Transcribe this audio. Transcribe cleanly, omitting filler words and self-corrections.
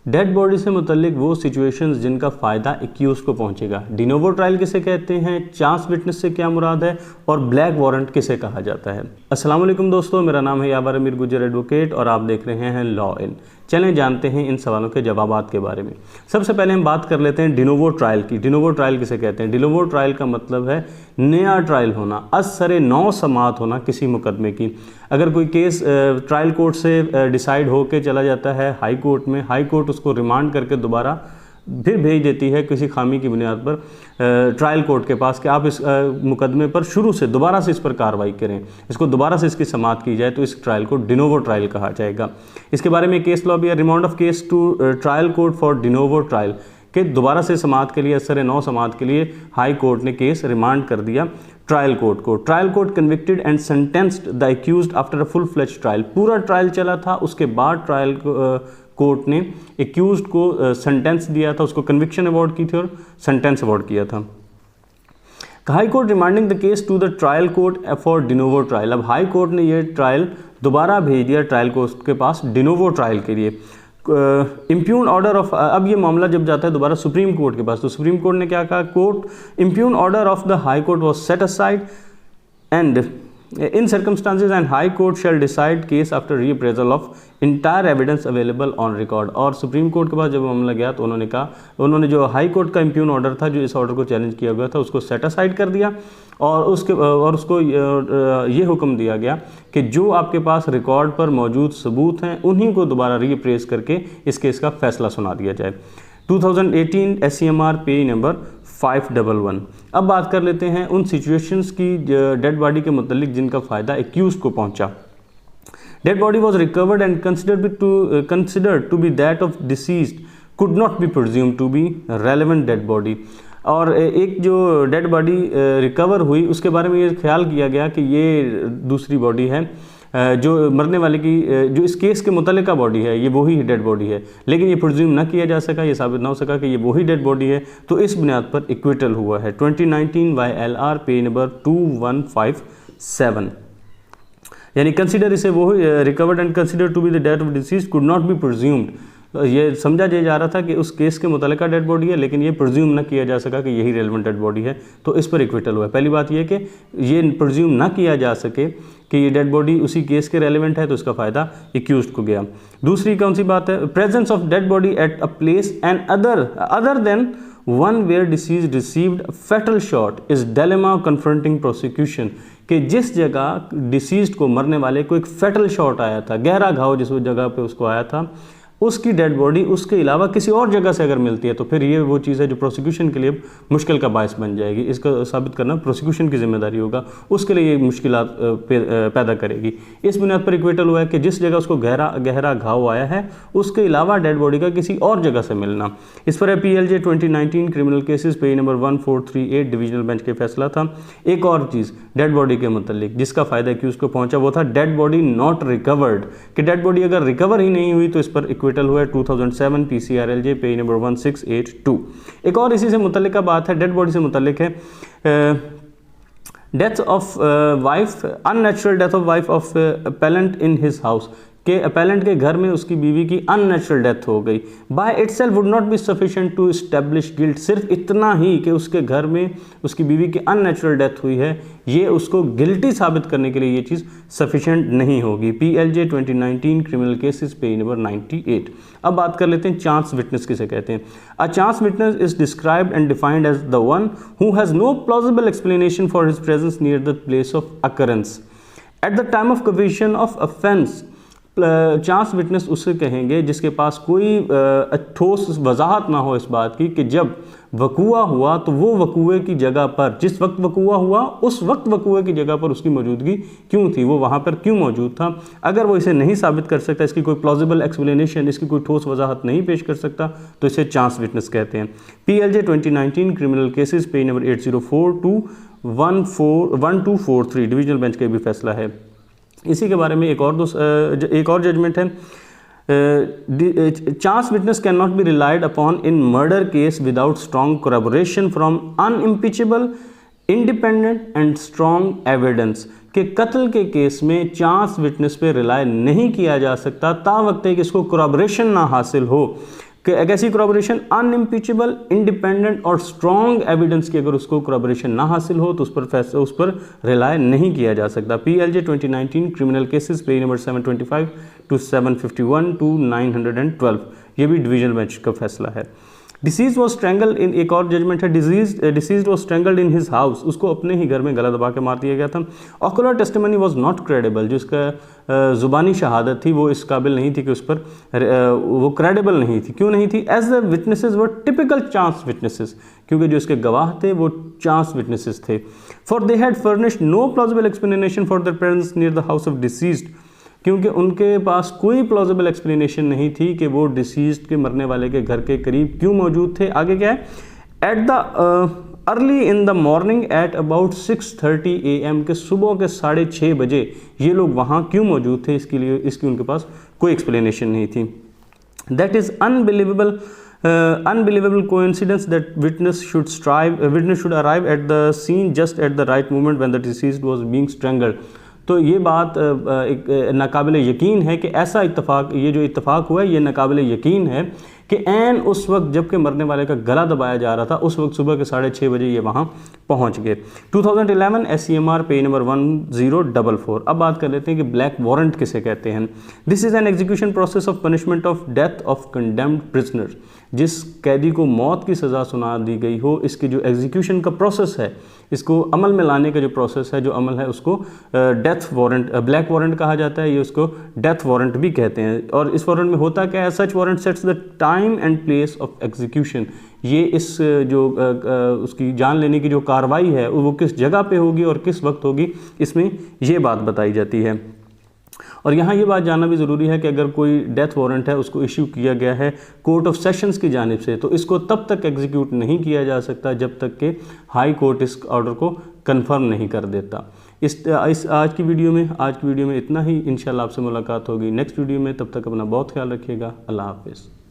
Dead body से मुतल्लिक वो situations जिनका फ़ायदा एक्यूज को पहुंचेगा। डिनोवो ट्रायल किसे कहते हैं, चांस विटनेस से क्या मुराद है, और ब्लैक वारंट किसे कहा जाता है। अस्सलाम वालेकुम दोस्तों, मेरा नाम है याबर अमीर गुजर एडवोकेट और आप देख रहे हैं लॉ इन। चलें जानते हैं इन सवालों के जवाबात के बारे में। सबसे पहले हम बात कर लेते हैं डिनोवो ट्रायल की। डिनोवो ट्रायल किसे कहते हैं। डिनोवो ट्रायल का मतलब है नया ट्रायल होना, असरे नौ समाअत होना किसी मुकदमे की। अगर कोई केस ट्रायल कोर्ट से डिसाइड होकर चला जाता है हाई कोर्ट में, हाई कोर्ट उसको रिमांड करके दोबारा फिर भेज देती है किसी खामी की बुनियाद पर ट्रायल कोर्ट के पास कि आप इस मुकदमे पर शुरू से दोबारा से इस पर कार्रवाई करें, इसको दोबारा से इसकी समाअत की जाए, तो इस ट्रायल को डिनोवो ट्रायल कहा जाएगा। इसके बारे में केस लॉ भी है, remand of case to trial court for de novo trial, कि दोबारा से समाअत के लिए, असर नौ समाअत के लिए हाई कोर्ट ने केस रिमांड कर दिया ट्रायल कोर्ट को। Trial court convicted and sentenced the accused after a full fledged trial. पूरा ट्रायल चला था, उसके बाद ट्रायल कोर्ट ने एक्यूज्ड को सेंटेंस दिया था, उसको कन्विक्शन अवार्ड की थी और सेंटेंस अवार्ड किया था। High court remanding the case to the trial court for de novo trial. अब हाई कोर्ट ने यह ट्रायल दोबारा भेज दिया ट्रायल कोर्ट के पास डिनोवो ट्रायल के लिए। इम्प्यून ऑर्डर ऑफ, अब ये मामला जब जाता है दोबारा सुप्रीम कोर्ट के पास, तो सुप्रीम कोर्ट ने क्या कहा, court impugn order of the high court was set aside and in circumstances and high court shall decide case after reappraisal of entire evidence available on record। और supreme court के पास जब मामला गया तो उन्होंने कहा, उन्होंने जो हाई कोर्ट का इम्प्यून ऑर्डर था, जो इस ऑर्डर को चैलेंज किया गया था, उसको सेट असाइड कर दिया और उसको ये हुक्म दिया गया कि जो आपके पास रिकॉर्ड पर मौजूद सबूत हैं उन्हीं को दोबारा रीअप्रेज करके इस केस का फैसला सुना दिया जाए। 2018 SCMR पेज नंबर 511। अब बात कर लेते हैं उन सिचुएशंस की डेड बॉडी के मुतल्लिक जिनका फ़ायदा एक्यूज को पहुंचा। Dead body was recovered and considered to be that of deceased could not be presumed to be relevant dead body. और एक जो डेड बॉडी रिकवर हुई उसके बारे में ये ख्याल किया गया कि ये दूसरी बॉडी है, जो मरने वाले की जो इस केस के मुतल्लिका बॉडी है, ये वही डेड बॉडी है, लेकिन ये प्रिज्यूम ना किया जा सका, ये साबित ना हो सका कि ये वही डेड बॉडी है, तो इस बुनियाद पर इक्विटल हुआ है। 2019 YLR पेज नंबर 2157। यानी कंसिडर इसे वही recovered and consider to be the death of deceased could not be presumed. ये समझा जा रहा था कि उस केस के मुतल्लिका डेड बॉडी है, लेकिन ये प्रिज्यूम ना किया जा सका कि यही रेलेवेंट डेड बॉडी है, तो इस पर इक्विटल हुआ है। पहली बात ये कि ये प्रिज्यूम ना किया जा सके कि ये डेड बॉडी उसी केस के रेलेवेंट है, तो इसका फ़ायदा एक्यूज्ड को गया। दूसरी कौन सी बात है, presence of dead body at a place and other than one where deceased received fatal shot is dilemma confronting prosecution, कि जिस जगह डिसीज्ड को, मरने वाले को एक फैटल शॉट आया था, गहरा घाव जिस जगह पे उसको आया था, उसकी डेड बॉडी उसके अलावा किसी और जगह से अगर मिलती है तो फिर ये वो चीज़ है जो प्रोसिक्यूशन के लिए मुश्किल का बायस बन जाएगी। इसका साबित करना प्रोसिक्यूशन की जिम्मेदारी होगा, उसके लिए ये मुश्किलात पैदा करेगी। इस बुनियाद पर इक्वेटल हुआ है कि जिस जगह उसको गहरा घाव आया है उसके अलावा डेड बॉडी का किसी और जगह से मिलना। इस पर PLJ 2019 criminal cases page number 1438 divisional bench के फैसला था। एक और चीज़ डेड बॉडी के मुतल्लिक जिसका फ़ायदा एक्यूज को पहुंचा वो था डेड बॉडी नॉट रिकवर्ड, कि डेड बॉडी अगर रिकवर ही नहीं हुई तो इस पर इक्विटल हुआ है। 2007 PCRLJ पेज नंबर 1682। एक और इसी से मुतल्लिका बात है, डेड बॉडी से मुतल्लिक है, death of wife, unnatural death of wife of appellant in his house, के अपेलेंट के घर में उसकी बीवी की अननेचुरल डेथ हो गई। By itself would not be sufficient to establish guilt, सिर्फ इतना ही कि उसके घर में उसकी बीवी की अननेचुरल डेथ हुई है, ये उसको गिल्टी साबित करने के लिए ये चीज़ सफिशिएंट नहीं होगी। PLJ 2019 criminal cases page number 98। अब बात कर लेते हैं चांस विटनेस किसे कहते हैं। A chance witness is described and defined as the one who has no plausible explanation for his presence near the place of occurrence at the time of commission of offence. Chance witness उसे कहेंगे जिसके पास कोई ठोस वजाहत ना हो इस बात की कि जब वकूआ हुआ तो वो वकूए की जगह पर, जिस वक्त वकूआ हुआ उस वक्त वकूए की जगह पर उसकी मौजूदगी क्यों थी, वो वहाँ पर क्यों मौजूद था। अगर वो इसे नहीं साबित कर सकता, इसकी कोई प्लॉजिबल एक्सप्लेनेशन, इसकी कोई ठोस वजाहत नहीं पेश कर सकता, तो इसे चांस विटनेस कहते हैं। PLJ 2019 criminal cases page number 804 to 1243 divisional bench का भी फैसला है। इसी के बारे में एक और जजमेंट है, chance witness can not be relied upon in murder case without strong corroboration from unimpeachable independent and strong evidence, कि कत्ल के केस में चांस विटनेस पे रिलाय नहीं किया जा सकता ता वक्त कि इसको corroboration ना हासिल हो, कि ऐसी corroboration अनइम्पीचेबल, इंडिपेंडेंट और स्ट्रॉन्ग एविडेंस की अगर उसको corroboration ना हासिल हो तो उस पर रिलाय नहीं किया जा सकता। PLJ 2019 criminal cases page number 725 to 751 to 912, ये भी डिवीजन बेंच का फैसला है। डिसीज वॉज स्ट्रेंगल्ड इन, एक और जजमेंट है, deceased was strangled in his house, उसको अपने ही घर में गला दबा के मार दिया गया था। Ocular testimony was not credible, जो इसका ज़ुबानी शहादत थी वो इस काबिल नहीं थी कि उस पर वो क्रेडिबल नहीं थी। क्यों नहीं थी? As the witnesses were typical chance witnesses, क्योंकि जो इसके गवाह थे वो चांस विटनेसेस थे। For they had furnished no plausible explanation for their presence near the house of deceased, क्योंकि उनके पास कोई प्लॉजिबल एक्सप्लेनेशन नहीं थी कि वो डिसीज्ड के मरने वाले के घर के करीब क्यों मौजूद थे। आगे क्या है? At the early in the morning at about 6:30 AM के सुबह के 6:30 बजे ये लोग वहाँ क्यों मौजूद थे, इसकी उनके पास कोई एक्सप्लेनेशन नहीं थी। That is unbelievable coincidence that witness should arrive at the scene just at the right moment when the deceased was being strangled। तो ये बात एक नाकाबिल यकीन है कि ऐसा इत्तफाक, ये जो इत्तफाक हुआ है ये नाकाबिल यकीन है कि ऐन उस वक्त जबकि मरने वाले का गला दबाया जा रहा था उस वक्त सुबह के 6:30 बजे ये वहाँ पहुँच गए। 2011 SCMR पेज नंबर 1044। अब बात कर लेते हैं कि ब्लैक वारंट किसे कहते हैं। This is an execution process of punishment of death of condemned prisoner, जिस कैदी को मौत की सज़ा सुना दी गई हो, इसकी जो एग्जीक्यूशन का प्रोसेस है, इसको अमल में लाने का जो प्रोसेस है, जो अमल है, उसको डेथ वारंट, ब्लैक वारंट कहा जाता है। ये उसको डेथ वारंट भी कहते हैं। और इस वारंट में होता क्या है? Such warrant sets the time and place of execution, ये इस जो उसकी जान लेने की जो कार्रवाई है वो किस जगह पे होगी और किस वक्त होगी, इसमें ये बात बताई जाती है। और यहाँ ये बात जानना भी ज़रूरी है कि अगर कोई डेथ वारंट है उसको इश्यू किया गया है कोर्ट ऑफ सेशंस की जानिब से, तो इसको तब तक एग्जीक्यूट नहीं किया जा सकता जब तक कि हाई कोर्ट इस ऑर्डर को कंफर्म नहीं कर देता। आज की वीडियो में इतना ही। इंशाल्लाह आपसे मुलाकात होगी नेक्स्ट वीडियो में। तब तक अपना बहुत ख्याल रखिएगा। अल्लाह हाफिज़।